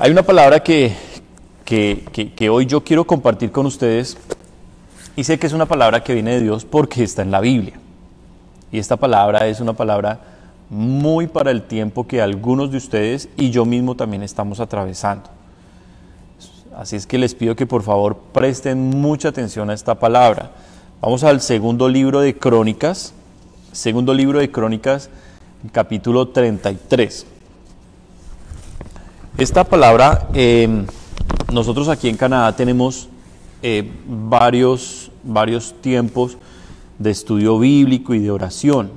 Hay una palabra que hoy yo quiero compartir con ustedes y sé que es una palabra que viene de Dios porque está en la Biblia. Y esta palabra es una palabra muy para el tiempo que algunos de ustedes y yo mismo también estamos atravesando. Así es que les pido que por favor presten mucha atención a esta palabra. Vamos al segundo libro de Crónicas, capítulo 33. Esta palabra, nosotros aquí en Canadá tenemos varios tiempos de estudio bíblico y de oración.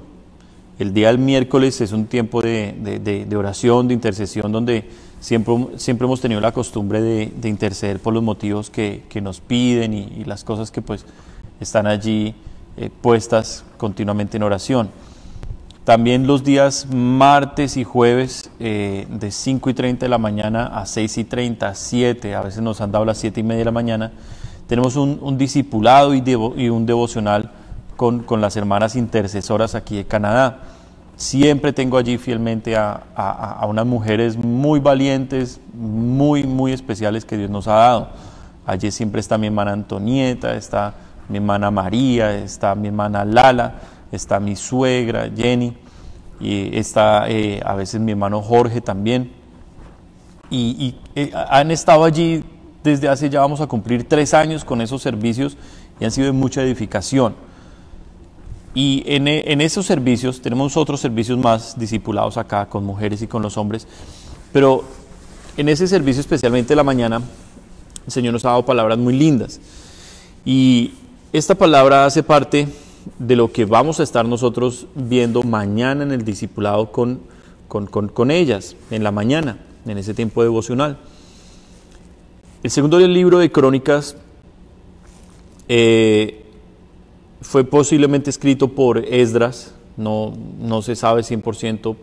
El día del miércoles es un tiempo de oración, de intercesión, donde siempre hemos tenido la costumbre de interceder por los motivos que nos piden y las cosas que pues están allí puestas continuamente en oración. También los días martes y jueves de 5:30 de la mañana a 6:30, 7, a veces nos han dado las 7:30 de la mañana, tenemos un discipulado y un devocional con las hermanas intercesoras aquí de Canadá. Siempre tengo allí fielmente a unas mujeres muy valientes, muy especiales que Dios nos ha dado. Allí siempre está mi hermana Antonieta, está mi hermana María, está mi hermana Lala, está mi suegra Jenny, y está a veces mi hermano Jorge también. Y han estado allí desde hace, ya vamos a cumplir 3 años con esos servicios y han sido de mucha edificación. Y en esos servicios, tenemos otros servicios más discipulados acá con mujeres y con los hombres, pero en ese servicio, especialmente de la mañana, el Señor nos ha dado palabras muy lindas. Y esta palabra hace parte de lo que vamos a estar nosotros viendo mañana en el discipulado con ellas, en la mañana, en ese tiempo devocional. El segundo libro de Crónicas fue posiblemente escrito por Esdras, no se sabe 100%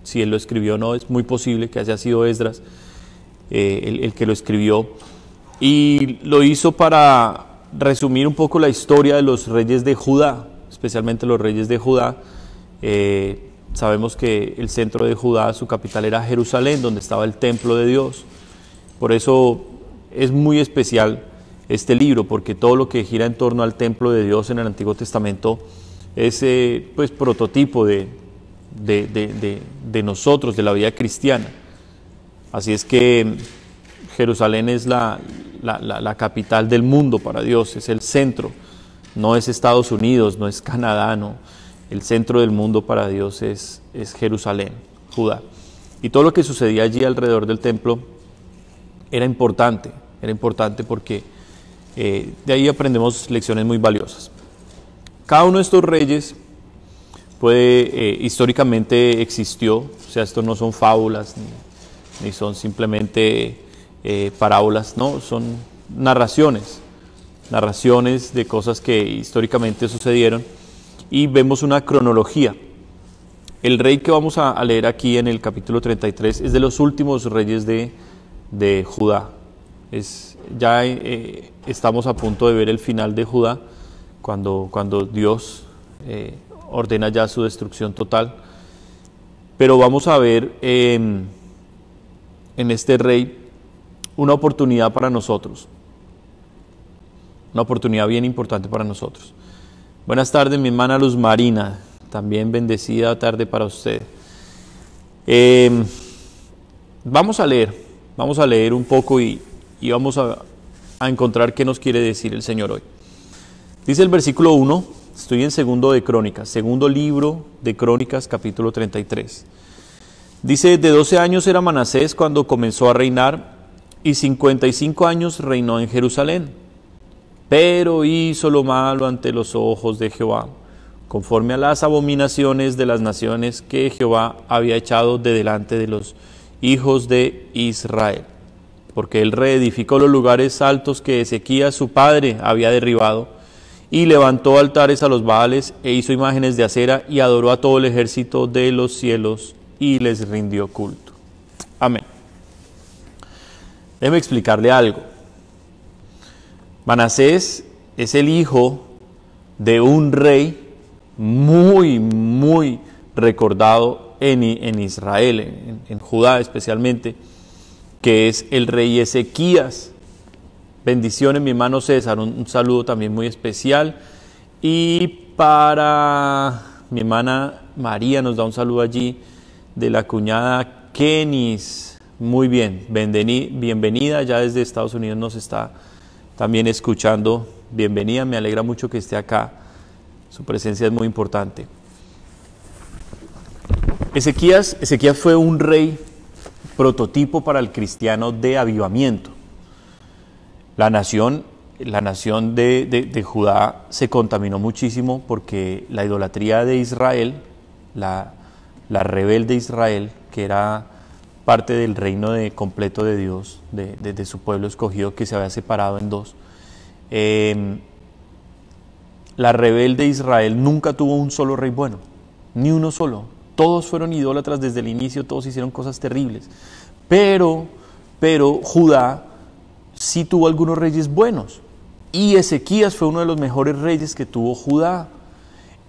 si él lo escribió o no, es muy posible que haya sido Esdras el que lo escribió, y lo hizo para resumir un poco la historia de los reyes de Judá, especialmente los reyes de Judá. Sabemos que el centro de Judá, su capital era Jerusalén, donde estaba el templo de Dios. Por eso es muy especial este libro, porque todo lo que gira en torno al templo de Dios en el Antiguo Testamento es pues prototipo de nosotros, de la vida cristiana. Así es que Jerusalén es la capital del mundo para Dios, es el centro, no es Estados Unidos, no es Canadá, no. El centro del mundo para Dios es Jerusalén, Judá. Y todo lo que sucedía allí alrededor del templo era importante porque de ahí aprendemos lecciones muy valiosas. Cada uno de estos reyes históricamente existió, o sea, estos no son fábulas ni son simplemente parábolas, no, son narraciones de cosas que históricamente sucedieron, y vemos una cronología. El rey que vamos a leer aquí en el capítulo 33 es de los últimos reyes de Judá. Ya estamos a punto de ver el final de Judá, cuando Dios ordena ya su destrucción total. Pero vamos a ver en este rey una oportunidad para nosotros, una oportunidad bien importante para nosotros. Buenas tardes, mi hermana Luz Marina, también bendecida tarde para usted. Vamos a leer un poco y vamos a encontrar qué nos quiere decir el Señor hoy. Dice el versículo 1, estoy en segundo libro de Crónicas, capítulo 33. Dice: de 12 años era Manasés cuando comenzó a reinar, y 55 años reinó en Jerusalén. Pero hizo lo malo ante los ojos de Jehová, conforme a las abominaciones de las naciones que Jehová había echado de delante de los hijos de Israel. Porque él reedificó los lugares altos que Ezequías su padre había derribado, y levantó altares a los Baales, e hizo imágenes de acera, y adoró a todo el ejército de los cielos, y les rindió culto. Amén. Déjeme explicarle algo. Manasés es el hijo de un rey muy recordado en Israel, en Judá especialmente, que es el rey Ezequías. Bendiciones, mi hermano César, un saludo también muy especial. Y para mi hermana María nos da un saludo allí de la cuñada Kenis. Muy bien, bienvenida, ya desde Estados Unidos nos está también escuchando. Bienvenida, me alegra mucho que esté acá. Su presencia es muy importante. Ezequías fue un rey prototipo para el cristiano de avivamiento. La nación de Judá se contaminó muchísimo porque la idolatría de Israel, la rebelde Israel, que era parte del reino completo de Dios, de su pueblo escogido que se había separado en dos. La rebelde Israel nunca tuvo un solo rey bueno, ni uno solo. Todos fueron idólatras desde el inicio, todos hicieron cosas terribles. Pero Judá sí tuvo algunos reyes buenos. Y Ezequías fue uno de los mejores reyes que tuvo Judá.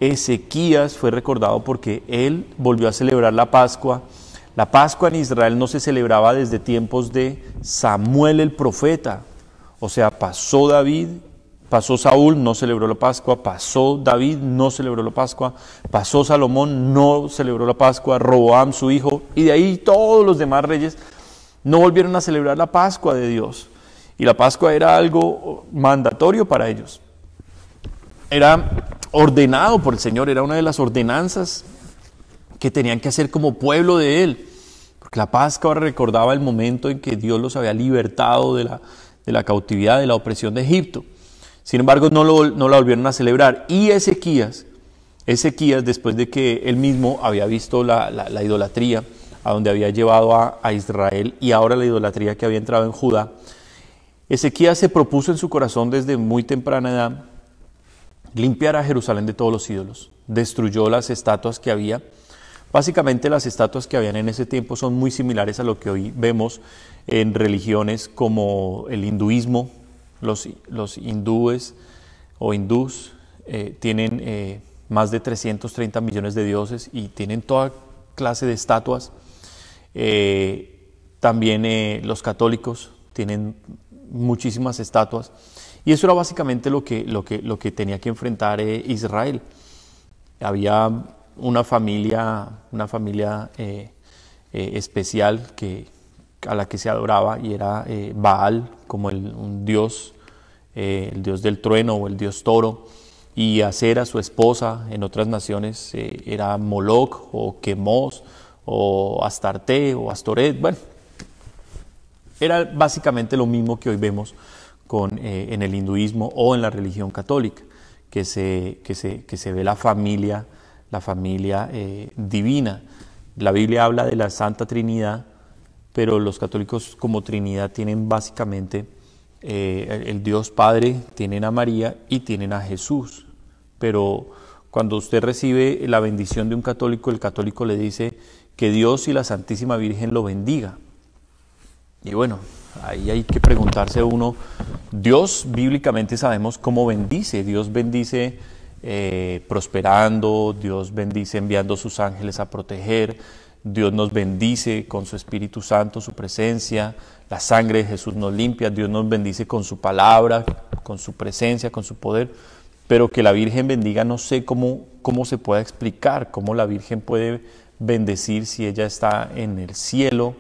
Ezequías fue recordado porque él volvió a celebrar la Pascua. La Pascua en Israel no se celebraba desde tiempos de Samuel el profeta. O sea, pasó Saúl, no celebró la Pascua, pasó David, no celebró la Pascua, pasó Salomón, no celebró la Pascua, Roboam su hijo, y de ahí todos los demás reyes no volvieron a celebrar la Pascua de Dios. Y la Pascua era algo mandatorio para ellos. Era ordenado por el Señor, era una de las ordenanzas que tenían que hacer como pueblo de Él. Porque la Pascua recordaba el momento en que Dios los había libertado de la cautividad, de la opresión de Egipto. Sin embargo, no la volvieron a celebrar. Y Ezequías, después de que él mismo había visto la idolatría, a donde había llevado a Israel, y ahora la idolatría que había entrado en Judá, Ezequías se propuso en su corazón desde muy temprana edad limpiar a Jerusalén de todos los ídolos. Destruyó las estatuas que había. Básicamente las estatuas que habían en ese tiempo son muy similares a lo que hoy vemos en religiones como el hinduismo. Los hindúes o hindús tienen más de 330 millones de dioses y tienen toda clase de estatuas. También los católicos tienen muchísimas estatuas. Y eso era básicamente lo que tenía que enfrentar Israel. Había una familia especial a la que se adoraba, y era Baal, como un dios, el dios del trueno o el dios toro, y Acera, su esposa. En otras naciones era Moloch o Quemos o Astarte o Astoret. Bueno, era básicamente lo mismo que hoy vemos en el hinduismo o en la religión católica, que se ve la familia divina. La Biblia habla de la Santa Trinidad, pero los católicos como Trinidad tienen básicamente el Dios Padre, tienen a María y tienen a Jesús. Pero cuando usted recibe la bendición de un católico, el católico le dice que Dios y la Santísima Virgen lo bendiga. Y bueno, ahí hay que preguntarse uno, Dios bíblicamente sabemos cómo bendice. Dios bendice prosperando, Dios bendice enviando sus ángeles a proteger, Dios nos bendice con su Espíritu Santo, su presencia, la sangre de Jesús nos limpia, Dios nos bendice con su palabra, con su presencia, con su poder. Pero que la Virgen bendiga, no sé cómo se puede explicar, cómo la Virgen puede bendecir si ella está en el cielo,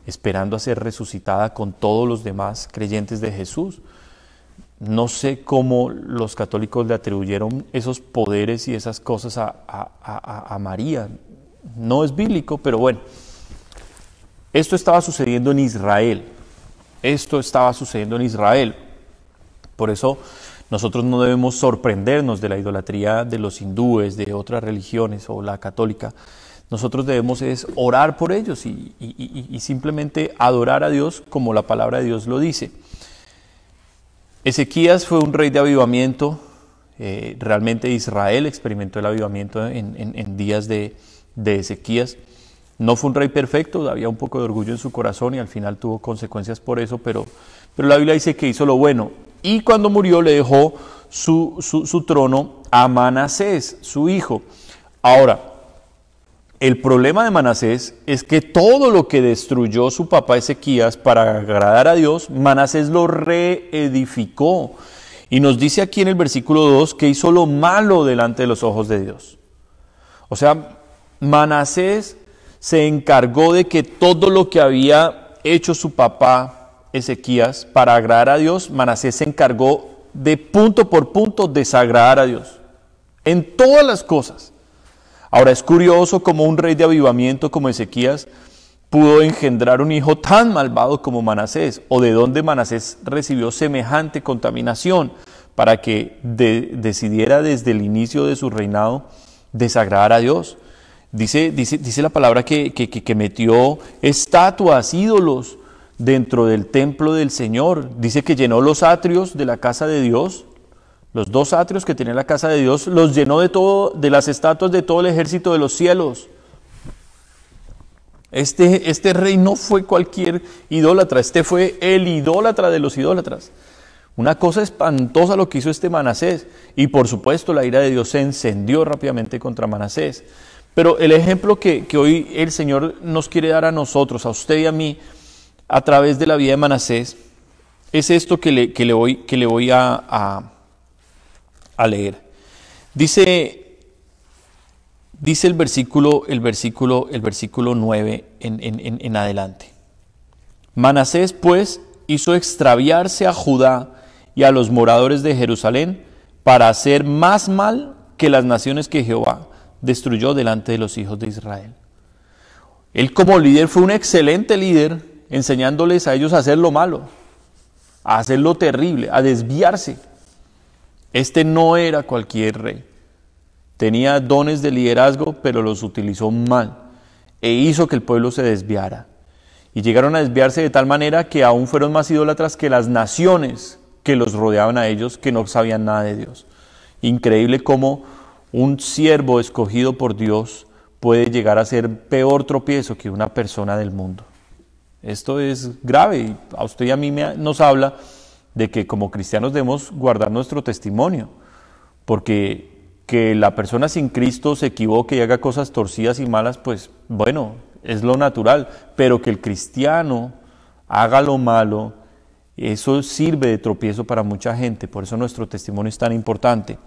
esperando a ser resucitada con todos los demás creyentes de Jesús. No sé cómo los católicos le atribuyeron esos poderes y esas cosas a María. No es bíblico, pero bueno. Esto estaba sucediendo en Israel. Por eso nosotros no debemos sorprendernos de la idolatría de los hindúes, de otras religiones o la católica. Nosotros debemos orar por ellos y simplemente adorar a Dios como la palabra de Dios lo dice. Ezequías fue un rey de avivamiento. Realmente Israel experimentó el avivamiento en días de Ezequías. No fue un rey perfecto, había un poco de orgullo en su corazón y al final tuvo consecuencias por eso, pero la Biblia dice que hizo lo bueno. Y cuando murió le dejó su trono a Manasés, su hijo. Ahora, El problema de Manasés es que todo lo que destruyó su papá Ezequías para agradar a Dios, Manasés lo reedificó. Y nos dice aquí en el versículo 2 que hizo lo malo delante de los ojos de Dios. O sea, Manasés se encargó de que todo lo que había hecho su papá Ezequías para agradar a Dios, Manasés se encargó de punto por punto desagradar a Dios. En todas las cosas. Ahora es curioso cómo un rey de avivamiento como Ezequías pudo engendrar un hijo tan malvado como Manasés, o de dónde Manasés recibió semejante contaminación para que decidiera desde el inicio de su reinado desagradar a Dice la palabra que metió estatuas, ídolos dentro del templo del Señor. Dice que llenó los atrios de la casa de Dios. Los 2 atrios que tenía la casa de Dios los llenó de las estatuas de todo el ejército de los cielos. Este rey no fue cualquier idólatra, este fue el idólatra de los idólatras. Una cosa espantosa lo que hizo este Manasés. Y por supuesto la ira de Dios se encendió rápidamente contra Manasés. Pero el ejemplo que hoy el Señor nos quiere dar a nosotros, a usted y a mí, a través de la vida de Manasés, es esto que le voy a leer. Dice el versículo 9 en adelante. Manasés pues hizo extraviarse a Judá y a los moradores de Jerusalén para hacer más mal que las naciones que Jehová destruyó delante de los hijos de Israel. Él como líder fue un excelente líder, enseñándoles a ellos a hacer lo malo, a hacer lo terrible, a desviarse. Este no era cualquier rey. Tenía dones de liderazgo, pero los utilizó mal e hizo que el pueblo se desviara. Y llegaron a desviarse de tal manera que aún fueron más idólatras que las naciones que los rodeaban a ellos, que no sabían nada de Dios. Increíble cómo un siervo escogido por Dios puede llegar a ser peor tropiezo que una persona del mundo. Esto es grave y a usted y a mí nos habla de que como cristianos debemos guardar nuestro testimonio, porque que la persona sin Cristo se equivoque y haga cosas torcidas y malas, pues bueno, es lo natural, pero que el cristiano haga lo malo, eso sirve de tropiezo para mucha gente, por eso nuestro testimonio es tan importante.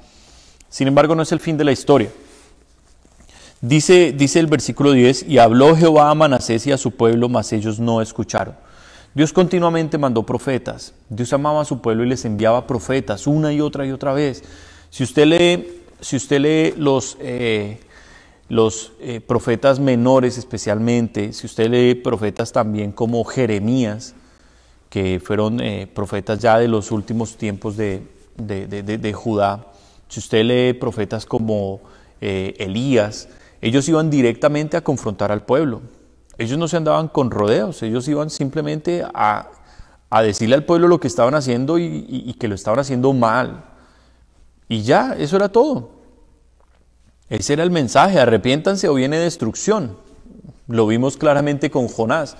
Sin embargo, no es el fin de la historia. Dice el versículo 10, y habló Jehová a Manasés y a su pueblo, mas ellos no escucharon. Dios continuamente mandó profetas. Dios amaba a su pueblo y les enviaba profetas una y otra vez. Si usted lee los profetas menores especialmente, si usted lee profetas también como Jeremías, que fueron profetas ya de los últimos tiempos de Judá, si usted lee profetas como Elías, ellos iban directamente a confrontar al pueblo. Ellos no se andaban con rodeos, ellos iban simplemente a decirle al pueblo lo que estaban haciendo y que lo estaban haciendo mal. Y ya, eso era todo. Ese era el mensaje, arrepiéntanse o viene destrucción. Lo vimos claramente con Jonás.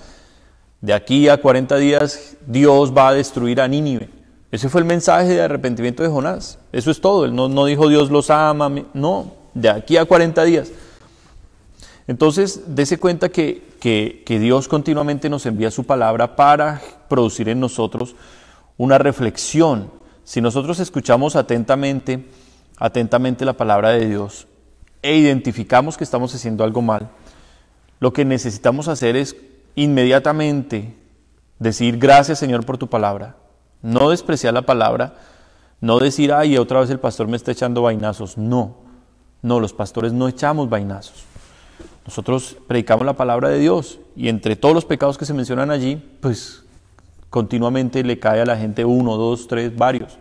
De aquí a 40 días Dios va a destruir a Nínive. Ese fue el mensaje de arrepentimiento de Jonás. Eso es todo. Él no dijo Dios los ama, no, de aquí a 40 días. Entonces, dése cuenta que Dios continuamente nos envía su palabra para producir en nosotros una reflexión. Si nosotros escuchamos atentamente la palabra de Dios e identificamos que estamos haciendo algo mal, lo que necesitamos hacer es inmediatamente decir gracias Señor por tu palabra. No despreciar la palabra, no decir, ay, otra vez el pastor me está echando vainazos. No, los pastores no echamos vainazos. Nosotros predicamos la palabra de Dios y entre todos los pecados que se mencionan allí, pues continuamente le cae a la gente 1, 2, 3, varios.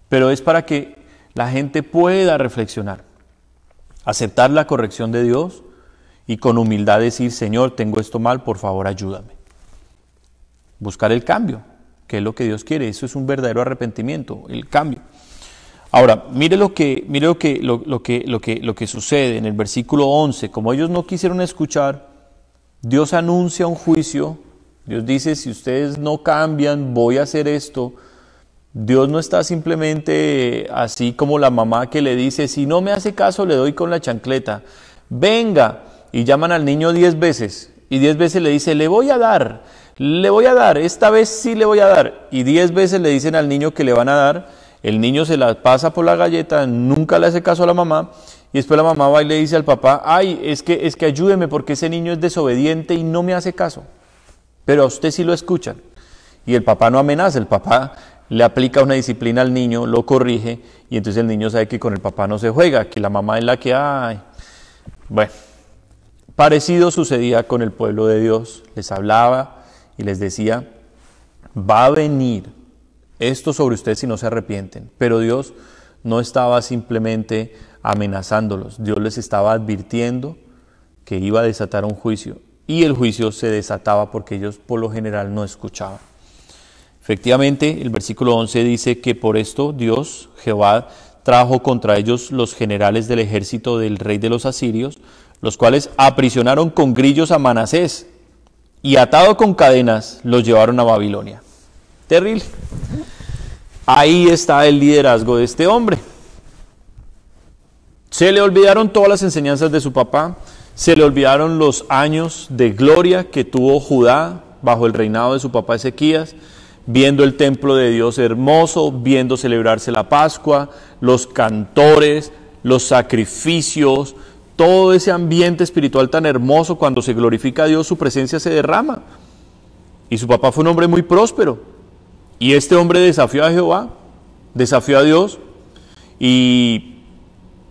Pero es para que la gente pueda reflexionar, aceptar la corrección de Dios y con humildad decir, Señor, tengo esto mal, por favor ayúdame. Buscar el cambio, que es lo que Dios quiere. Eso es un verdadero arrepentimiento, el cambio. Ahora, mire lo que sucede en el versículo 11. Como ellos no quisieron escuchar, Dios anuncia un juicio. Dios dice, si ustedes no cambian, voy a hacer esto. Dios no está simplemente así como la mamá que le dice, si no me hace caso, le doy con la chancleta. Venga, y llaman al niño 10 veces, y 10 veces le dice, le voy a dar, esta vez sí le voy a dar, y 10 veces le dicen al niño que le van a dar, el niño se la pasa por la galleta, nunca le hace caso a la mamá, y después la mamá va y le dice al papá, ay, es que ayúdeme porque ese niño es desobediente y no me hace caso, pero a usted sí lo escuchan. Y el papá no amenaza, el papá le aplica una disciplina al niño, lo corrige, y entonces el niño sabe que con el papá no se juega, que la mamá es la que, ay. Bueno, parecido sucedía con el pueblo de Dios, les hablaba y les decía, va a venir esto sobre ustedes si no se arrepienten, pero Dios no estaba simplemente amenazándolos, Dios les estaba advirtiendo que iba a desatar un juicio, y el juicio se desataba porque ellos por lo general no escuchaban. Efectivamente, el versículo 11 dice que por esto Dios, Jehová, trajo contra ellos los generales del ejército del rey de los asirios, los cuales aprisionaron con grillos a Manasés y atado con cadenas los llevaron a Babilonia. Terrible. Ahí está el liderazgo de este hombre. Se le olvidaron todas las enseñanzas de su papá, se le olvidaron los años de gloria que tuvo Judá bajo el reinado de su papá Ezequías, viendo el templo de Dios hermoso, viendo celebrarse la Pascua, los cantores, los sacrificios, todo ese ambiente espiritual tan hermoso. Cuando se glorifica a Dios, su presencia se derrama. Y su papá fue un hombre muy próspero. Y este hombre desafió a Jehová, desafió a Dios, y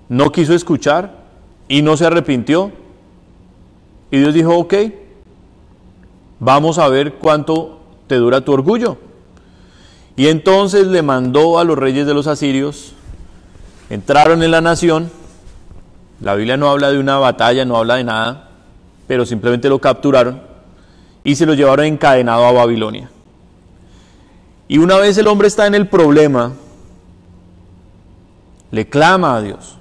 no quiso escuchar, y no se arrepintió. Y Dios dijo, ok, vamos a ver cuánto te dura tu orgullo. Y entonces le mandó a los reyes de los asirios, entraron en la nación, la Biblia no habla de una batalla, no habla de nada, pero simplemente lo capturaron y se lo llevaron encadenado a Babilonia. Y una vez el hombre está en el problema, le clama a Dios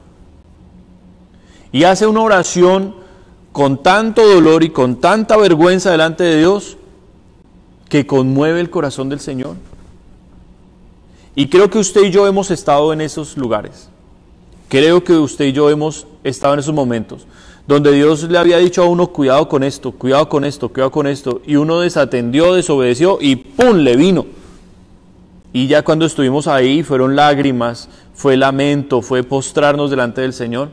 y hace una oración con tanto dolor y con tanta vergüenza delante de Dios que conmueve el corazón del Señor. Y creo que usted y yo hemos estado en esos lugares. Creo que usted y yo hemos estado en esos momentos donde Dios le había dicho a uno, cuidado con esto, cuidado con esto, cuidado con esto, y uno desatendió, desobedeció y ¡pum!, le vino. Y ya cuando estuvimos ahí fueron lágrimas, fue lamento, fue postrarnos delante del Señor.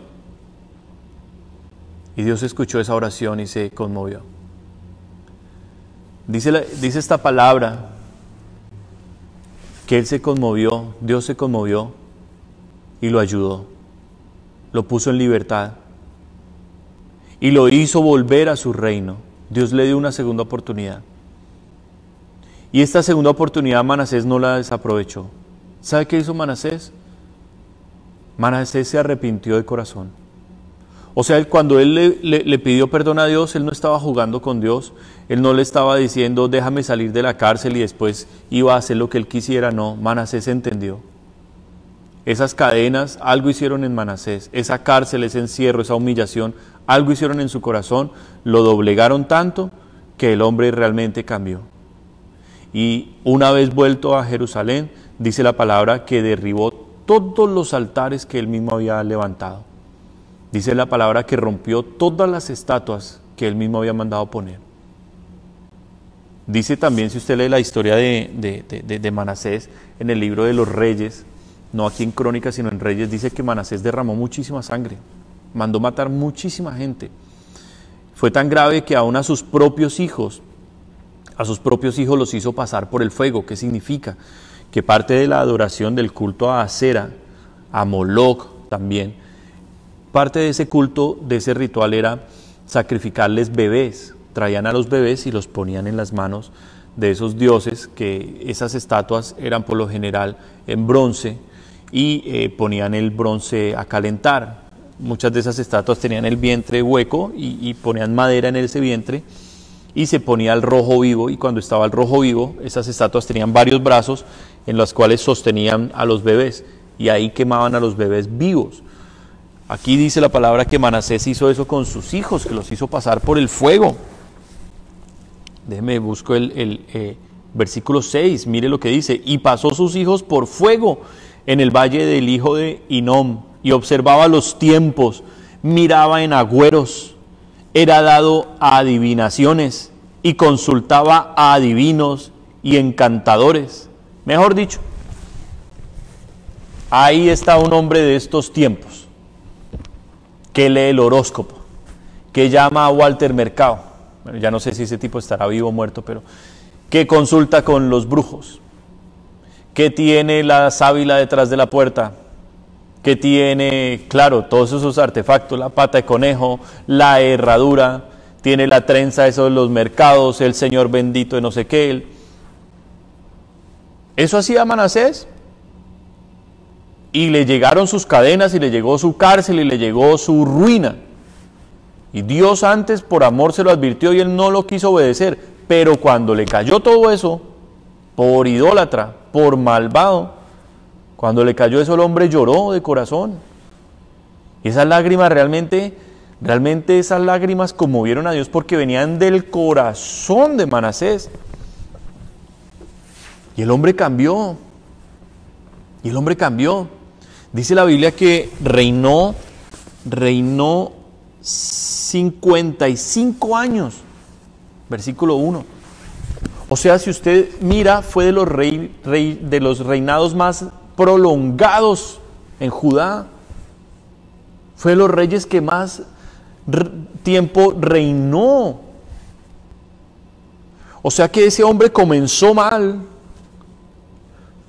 Y Dios escuchó esa oración y se conmovió. Dice esta palabra que Él se conmovió, Dios se conmovió y lo ayudó, lo puso en libertad y lo hizo volver a su reino. Dios le dio una segunda oportunidad. Y esta segunda oportunidad Manasés no la desaprovechó. ¿Sabe qué hizo Manasés? Manasés se arrepintió de corazón. O sea, cuando él le pidió perdón a Dios, él no estaba jugando con Dios, él no le estaba diciendo, déjame salir de la cárcel y después iba a hacer lo que él quisiera. No, Manasés entendió. Esas cadenas, algo hicieron en Manasés, esa cárcel, ese encierro, esa humillación, algo hicieron en su corazón, lo doblegaron tanto que el hombre realmente cambió. Y una vez vuelto a Jerusalén, dice la palabra que derribó todos los altares que él mismo había levantado. Dice la palabra que rompió todas las estatuas que él mismo había mandado poner. Dice también, si usted lee la historia de Manasés en el libro de los Reyes, no aquí en Crónicas sino en Reyes, dice que Manasés derramó muchísima sangre, mandó matar muchísima gente. Fue tan grave que aún a sus propios hijos los hizo pasar por el fuego. ¿Qué significa? Que parte de la adoración del culto a Acera, a Moloc también, parte de ese culto, de ese ritual era sacrificarles bebés. Traían a los bebés y los ponían en las manos de esos dioses, que esas estatuas eran por lo general en bronce, y ponían el bronce a calentar. Muchas de esas estatuas tenían el vientre hueco y ponían madera en ese vientre y se ponía el rojo vivo, y cuando estaba el rojo vivo, esas estatuas tenían varios brazos en los cuales sostenían a los bebés y ahí quemaban a los bebés vivos. Aquí dice la palabra que Manasés hizo eso con sus hijos, que los hizo pasar por el fuego. Déjeme, busco el versículo 6, mire lo que dice. Y pasó sus hijos por fuego en el valle del hijo de Hinnom, y observaba los tiempos, miraba en agüeros, era dado a adivinaciones y consultaba a adivinos y encantadores. Mejor dicho, ahí está un hombre de estos tiempos que lee el horóscopo, que llama a Walter Mercado, bueno, ya no sé si ese tipo estará vivo o muerto, pero que consulta con los brujos, que tiene la sábila detrás de la puerta, que tiene, claro, todos esos artefactos, la pata de conejo, la herradura, tiene la trenza, eso de los mercados, el Señor bendito de no sé qué. Eso hacía Manasés. Y le llegaron sus cadenas, y le llegó su cárcel, y le llegó su ruina. Y Dios antes por amor se lo advirtió y él no lo quiso obedecer. Pero cuando le cayó todo eso, por idólatra, por malvado, cuando le cayó eso el hombre lloró de corazón. Y esas lágrimas realmente esas lágrimas conmovieron a Dios porque venían del corazón de Manasés. Y el hombre cambió. Y el hombre cambió. Dice la Biblia que reinó 55 años. Versículo 1. O sea, si usted mira, fue de los reinados más prolongados en Judá. Fue de los reyes que más tiempo reinó. O sea que ese hombre comenzó mal,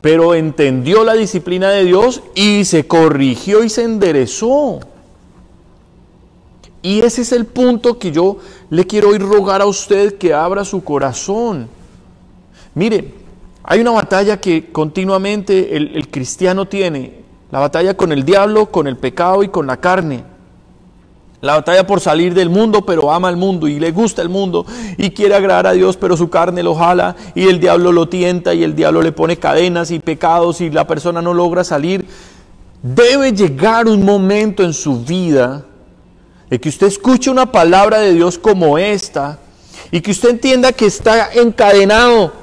pero entendió la disciplina de Dios y se corrigió y se enderezó. Y ese es el punto que yo le quiero hoy rogar a usted, que abra su corazón. Mire, hay una batalla que continuamente el cristiano tiene, la batalla con el diablo, con el pecado y con la carne. La batalla por salir del mundo, pero ama el mundo y le gusta el mundo y quiere agradar a Dios, pero su carne lo jala y el diablo lo tienta y el diablo le pone cadenas y pecados y la persona no logra salir. Debe llegar un momento en su vida de que usted escuche una palabra de Dios como esta y que usted entienda que está encadenado,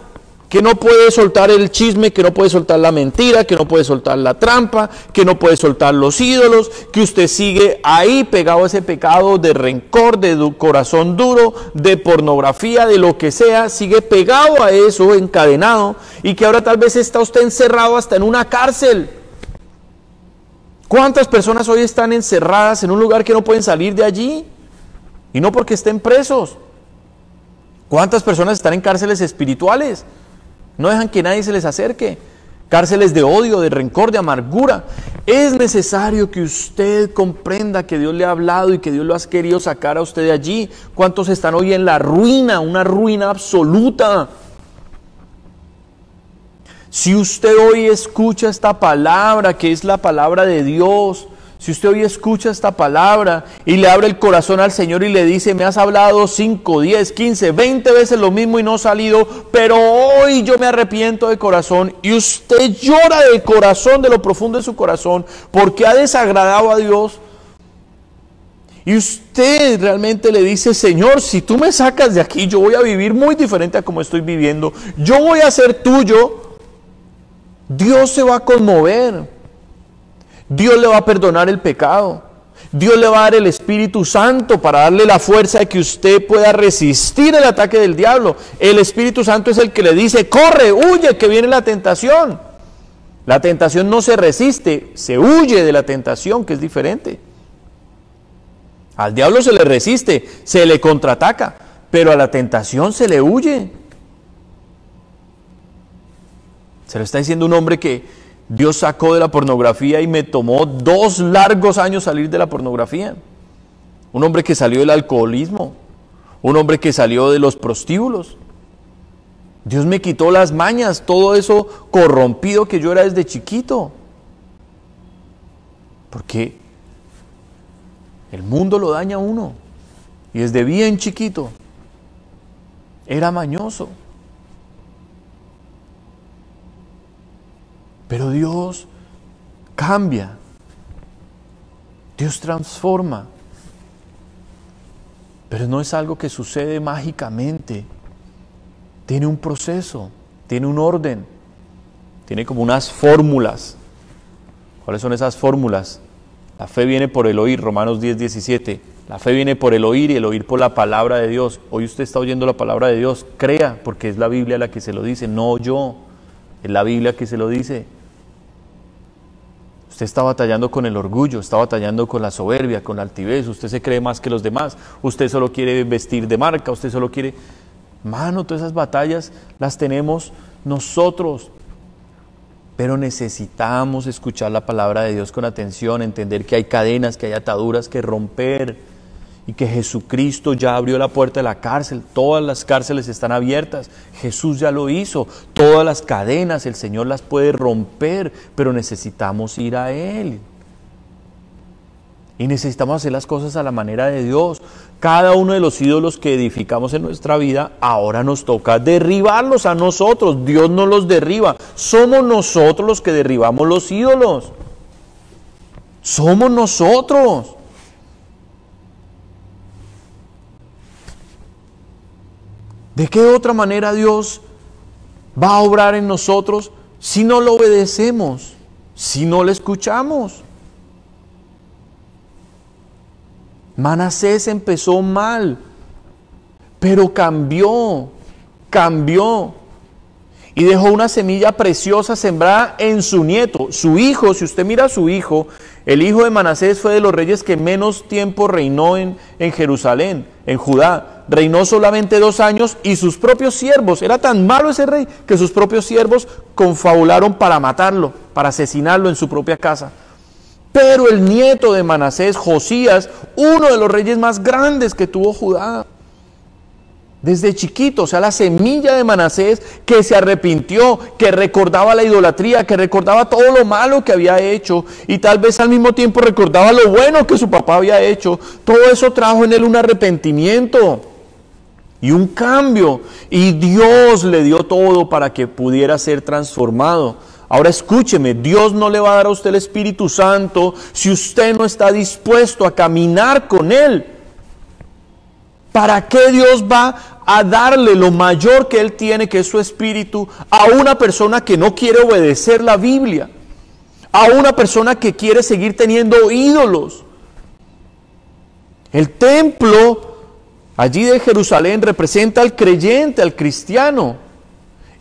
que no puede soltar el chisme, que no puede soltar la mentira, que no puede soltar la trampa, que no puede soltar los ídolos, que usted sigue ahí pegado a ese pecado de rencor, de corazón duro, de pornografía, de lo que sea, sigue pegado a eso, encadenado, y que ahora tal vez está usted encerrado hasta en una cárcel. ¿Cuántas personas hoy están encerradas en un lugar que no pueden salir de allí? Y no porque estén presos. ¿Cuántas personas están en cárceles espirituales? No dejan que nadie se les acerque. Cárceles de odio, de rencor, de amargura. Es necesario que usted comprenda que Dios le ha hablado y que Dios lo ha querido sacar a usted de allí. ¿Cuántos están hoy en la ruina? Una ruina absoluta. Si usted hoy escucha esta palabra, que es la palabra de Dios, si usted hoy escucha esta palabra y le abre el corazón al Señor y le dice, me has hablado 5, 10, 15, 20 veces lo mismo y no he salido, pero hoy yo me arrepiento de corazón, y usted llora de corazón, de lo profundo de su corazón, porque ha desagradado a Dios, y usted realmente le dice, Señor, si tú me sacas de aquí, yo voy a vivir muy diferente a como estoy viviendo, yo voy a ser tuyo, Dios se va a conmover. Dios le va a perdonar el pecado. Dios le va a dar el Espíritu Santo para darle la fuerza de que usted pueda resistir el ataque del diablo. El Espíritu Santo es el que le dice, corre, huye, que viene la tentación. La tentación no se resiste, se huye de la tentación, que es diferente. Al diablo se le resiste, se le contraataca, pero a la tentación se le huye. Se lo está diciendo un hombre que Dios sacó de la pornografía y me tomó 2 largos años salir de la pornografía. Un hombre que salió del alcoholismo, un hombre que salió de los prostíbulos. Dios me quitó las mañas, todo eso corrompido que yo era desde chiquito. Porque el mundo lo daña a uno. Y desde bien chiquito era mañoso. Pero Dios cambia, Dios transforma, pero no es algo que sucede mágicamente, tiene un proceso, tiene un orden, tiene como unas fórmulas. ¿Cuáles son esas fórmulas? La fe viene por el oír, Romanos 10:17. La fe viene por el oír y el oír por la palabra de Dios. Hoy usted está oyendo la palabra de Dios, crea, porque es la Biblia la que se lo dice, no yo, es la Biblia que se lo dice. Usted está batallando con el orgullo, está batallando con la soberbia, con la altivez, usted se cree más que los demás, usted solo quiere vestir de marca, usted solo quiere... Mano, todas esas batallas las tenemos nosotros. Pero necesitamos escuchar la palabra de Dios con atención, entender que hay cadenas, que hay ataduras que romper y que Jesucristo ya abrió la puerta de la cárcel. Todas las cárceles están abiertas, Jesús ya lo hizo. Todas las cadenas el Señor las puede romper, pero necesitamos ir a Él. Y necesitamos hacer las cosas a la manera de Dios. Cada uno de los ídolos que edificamos en nuestra vida, ahora nos toca derribarlos a nosotros. Dios no los derriba. Somos nosotros los que derribamos los ídolos. Somos nosotros. ¿De qué otra manera Dios va a obrar en nosotros si no lo obedecemos, si no le escuchamos? Manasés empezó mal, pero cambió y dejó una semilla preciosa sembrada en su nieto, su hijo. Si usted mira a su hijo, el hijo de Manasés fue de los reyes que menos tiempo reinó en Jerusalén, en Judá. Reinó solamente 2 años y sus propios siervos, era tan malo ese rey que sus propios siervos confabularon para matarlo, para asesinarlo en su propia casa. Pero el nieto de Manasés, Josías, uno de los reyes más grandes que tuvo Judá, desde chiquito, o sea, la semilla de Manasés que se arrepintió, que recordaba la idolatría, que recordaba todo lo malo que había hecho y tal vez al mismo tiempo recordaba lo bueno que su papá había hecho, todo eso trajo en él un arrepentimiento y un cambio, y Dios le dio todo para que pudiera ser transformado. Ahora escúcheme, Dios no le va a dar a usted el Espíritu Santo si usted no está dispuesto a caminar con Él. ¿Para qué Dios va a darle lo mayor que Él tiene, que es su Espíritu, a una persona que no quiere obedecer la Biblia? A una persona que quiere seguir teniendo ídolos. El templo allí de Jerusalén representa al creyente, al cristiano.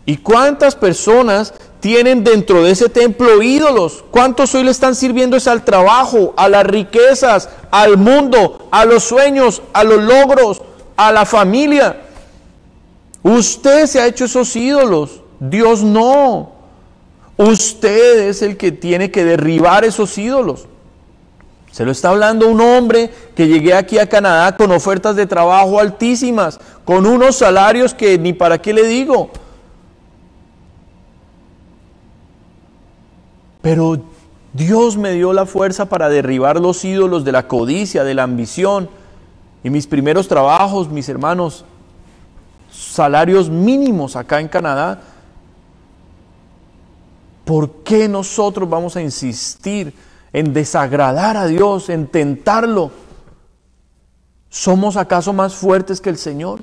¿Y cuántas personas tienen dentro de ese templo ídolos? ¿Cuántos hoy le están sirviendo es al trabajo, a las riquezas, al mundo, a los sueños, a los logros, a la familia? Usted se ha hecho esos ídolos, Dios no. Usted es el que tiene que derribar esos ídolos. Se lo está hablando un hombre que llegué aquí a Canadá con ofertas de trabajo altísimas, con unos salarios que ni para qué le digo. Pero Dios me dio la fuerza para derribar los ídolos de la codicia, de la ambición. Y mis primeros trabajos, mis hermanos, salarios mínimos acá en Canadá. ¿Por qué nosotros vamos a insistir en desagradar a Dios, en tentarlo? ¿Somos acaso más fuertes que el Señor?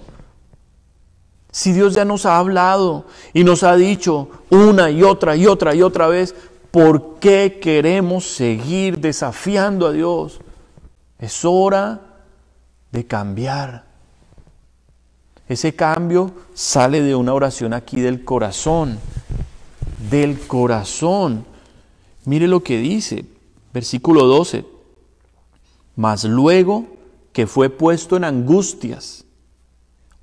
Si Dios ya nos ha hablado y nos ha dicho una y otra vez, ¿por qué queremos seguir desafiando a Dios? Es hora de cambiar. Ese cambio sale de una oración aquí del corazón. Del corazón. Mire lo que dice, versículo 12. Mas luego que fue puesto en angustias,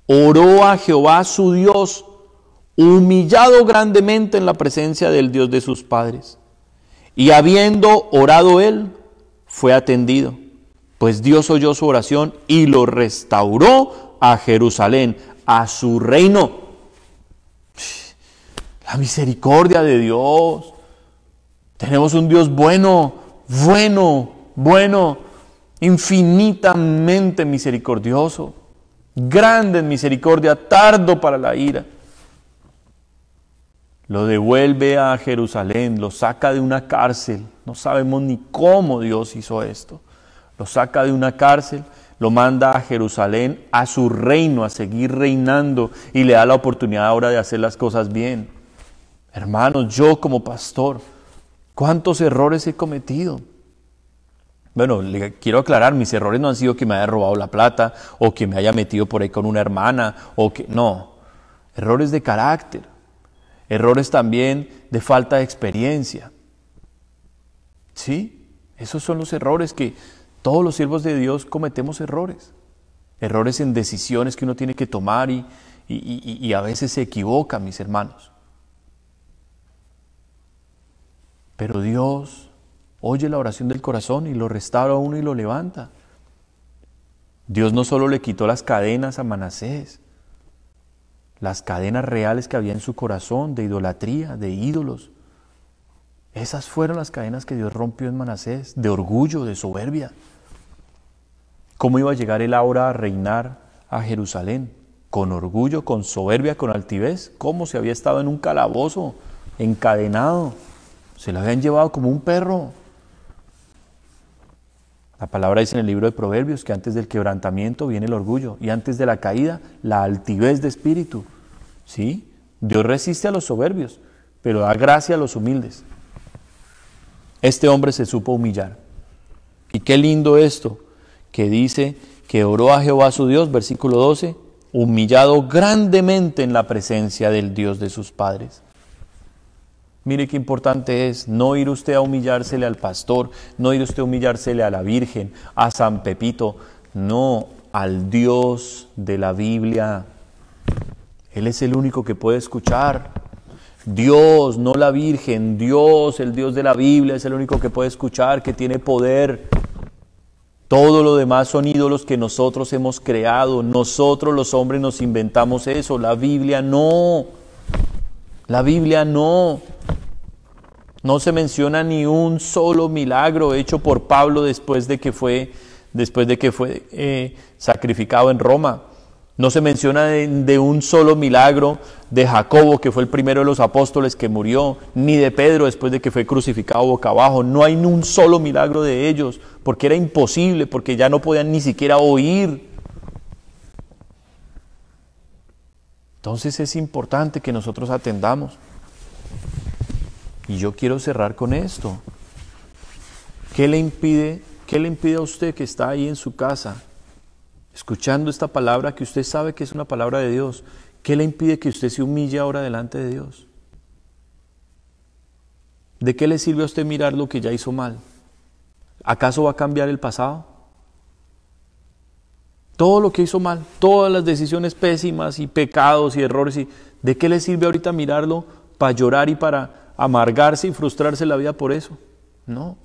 oró a Jehová su Dios, humillado grandemente en la presencia del Dios de sus padres. Y habiendo orado él, fue atendido, pues Dios oyó su oración y lo restauró a Jerusalén, a su reino. La misericordia de Dios. Tenemos un Dios bueno, infinitamente misericordioso, grande en misericordia, tardo para la ira. Lo devuelve a Jerusalén, lo saca de una cárcel. No sabemos ni cómo Dios hizo esto. Lo saca de una cárcel, lo manda a Jerusalén, a su reino, a seguir reinando, y le da la oportunidad ahora de hacer las cosas bien. Hermanos, yo como pastor, ¿cuántos errores he cometido? Bueno, le quiero aclarar, mis errores no han sido que me haya robado la plata o que me haya metido por ahí con una hermana o que no, errores de carácter, errores también de falta de experiencia. ¿Sí? Esos son los errores que todos los siervos de Dios cometemos errores. Errores en decisiones que uno tiene que tomar y a veces se equivoca, mis hermanos. Pero Dios oye la oración del corazón y lo restaura a uno y lo levanta. Dios no solo le quitó las cadenas a Manasés, las cadenas reales que había en su corazón de idolatría, de ídolos. Esas fueron las cadenas que Dios rompió en Manasés, de orgullo, de soberbia. ¿Cómo iba a llegar él ahora a reinar a Jerusalén? Con orgullo, con soberbia, con altivez. ¿Cómo? Se había estado en un calabozo, encadenado. Se lo habían llevado como un perro. La palabra dice en el libro de Proverbios que antes del quebrantamiento viene el orgullo y antes de la caída la altivez de espíritu. ¿Sí? Dios resiste a los soberbios, pero da gracia a los humildes. Este hombre se supo humillar. Y qué lindo esto, que dice que oró a Jehová su Dios, versículo 12, humillado grandemente en la presencia del Dios de sus padres. Mire qué importante es no ir usted a humillársele al pastor, no ir usted a humillársele a la Virgen, a San Pepito, no, al Dios de la Biblia. Él es el único que puede escuchar. Dios, no la Virgen, Dios, el Dios de la Biblia, es el único que puede escuchar, que tiene poder. Todo lo demás son ídolos que nosotros hemos creado. Nosotros los hombres nos inventamos eso. La Biblia no. La Biblia no. No se menciona ni un solo milagro hecho por Pablo después de que fue sacrificado en Roma. No se menciona de un solo milagro de Jacobo, que fue el primero de los apóstoles que murió, ni de Pedro después de que fue crucificado boca abajo. No hay ni un solo milagro de ellos, porque era imposible, porque ya no podían ni siquiera oír. Entonces es importante que nosotros atendamos. Y yo quiero cerrar con esto. ¿Qué le impide a usted que está ahí en su casa, escuchando esta palabra que usted sabe que es una palabra de Dios? ¿Qué le impide que usted se humille ahora delante de Dios? ¿De qué le sirve a usted mirar lo que ya hizo mal? ¿Acaso va a cambiar el pasado? Todo lo que hizo mal, todas las decisiones pésimas y pecados y errores, ¿de qué le sirve ahorita mirarlo para llorar y para amargarse y frustrarse la vida por eso? No.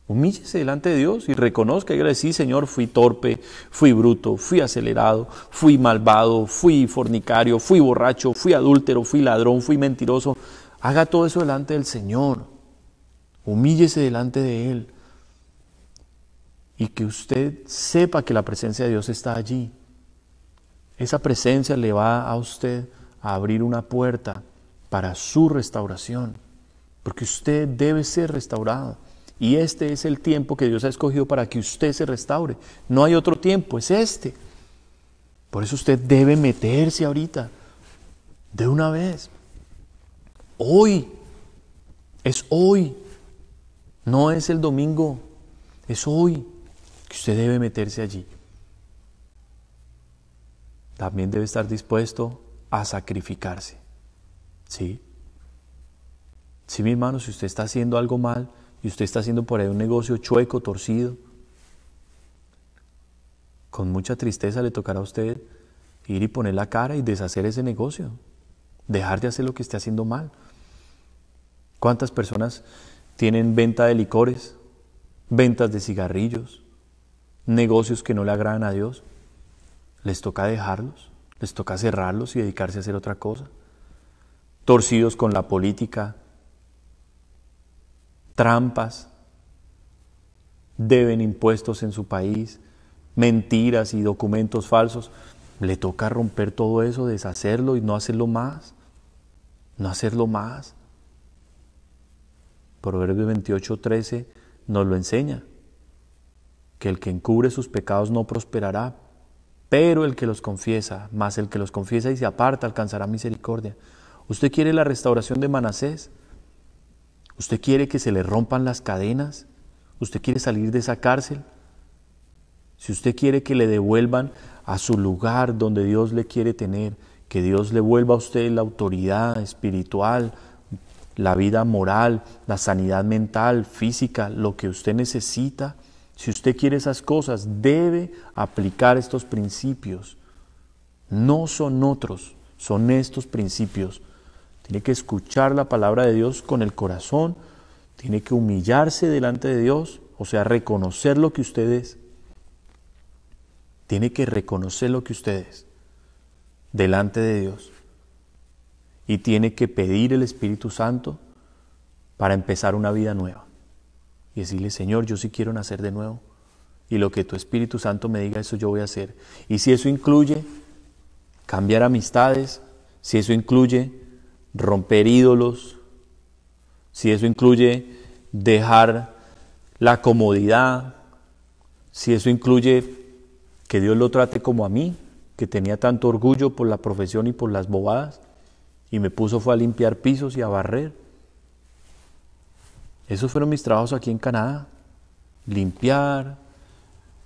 Humíllese delante de Dios y reconozca y dígale: sí, Señor, fui torpe, fui bruto, fui acelerado, fui malvado, fui fornicario, fui borracho, fui adúltero, fui ladrón, fui mentiroso. Haga todo eso delante del Señor. Humíllese delante de Él. Y que usted sepa que la presencia de Dios está allí. Esa presencia le va a usted a abrir una puerta para su restauración. Porque usted debe ser restaurado. Y este es el tiempo que Dios ha escogido para que usted se restaure. No hay otro tiempo, es este. Por eso usted debe meterse ahorita, de una vez. Hoy, es hoy. No es el domingo, es hoy que usted debe meterse allí. También debe estar dispuesto a sacrificarse. ¿Sí? Sí, mi hermano, si usted está haciendo algo mal y usted está haciendo por ahí un negocio chueco, torcido, con mucha tristeza le tocará a usted ir y poner la cara y deshacer ese negocio, dejar de hacer lo que esté haciendo mal. ¿Cuántas personas tienen venta de licores, ventas de cigarrillos, negocios que no le agradan a Dios? Les toca dejarlos, les toca cerrarlos y dedicarse a hacer otra cosa. Torcidos con la política, trampas, deben impuestos en su país, mentiras y documentos falsos. Le toca romper todo eso, deshacerlo y no hacerlo más. No hacerlo más. Proverbios 28:13 nos lo enseña, que el que encubre sus pecados no prosperará, pero el que los confiesa, más el que los confiesa y se aparta, alcanzará misericordia. ¿Usted quiere la restauración de Manasés? ¿Usted quiere que se le rompan las cadenas? ¿Usted quiere salir de esa cárcel? Si usted quiere que le devuelvan a su lugar donde Dios le quiere tener, que Dios le vuelva a usted la autoridad espiritual, la vida moral, la sanidad mental, física, lo que usted necesita, si usted quiere esas cosas, debe aplicar estos principios. No son otros, son estos principios. Tiene que escuchar la palabra de Dios con el corazón, tiene que humillarse delante de Dios, o sea, reconocer lo que usted es. Tiene que reconocer lo que usted es delante de Dios. Y tiene que pedir el Espíritu Santo para empezar una vida nueva. Y decirle, Señor, yo sí quiero nacer de nuevo. Y lo que tu Espíritu Santo me diga, eso yo voy a hacer. Y si eso incluye cambiar amistades, si eso incluye romper ídolos, si eso incluye dejar la comodidad, si eso incluye que Dios lo trate como a mí, que tenía tanto orgullo por la profesión y por las bobadas, y me puso fue a limpiar pisos y a barrer. Esos fueron mis trabajos aquí en Canadá. Limpiar,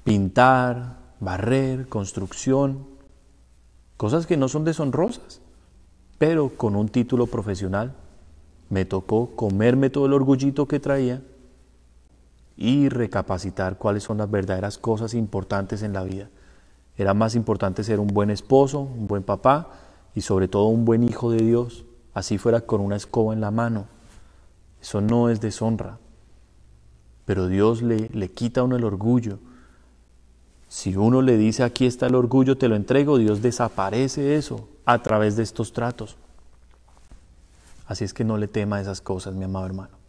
pintar, barrer, construcción. Cosas que no son deshonrosas, pero con un título profesional. Me tocó comerme todo el orgullito que traía y recapacitar cuáles son las verdaderas cosas importantes en la vida. Era más importante ser un buen esposo, un buen papá y sobre todo un buen hijo de Dios, así fuera con una escoba en la mano. Eso no es deshonra, pero Dios le quita a uno el orgullo. Si uno le dice, aquí está el orgullo, te lo entrego, Dios desaparece eso a través de estos tratos. Así es que no le tema esas cosas, mi amado hermano.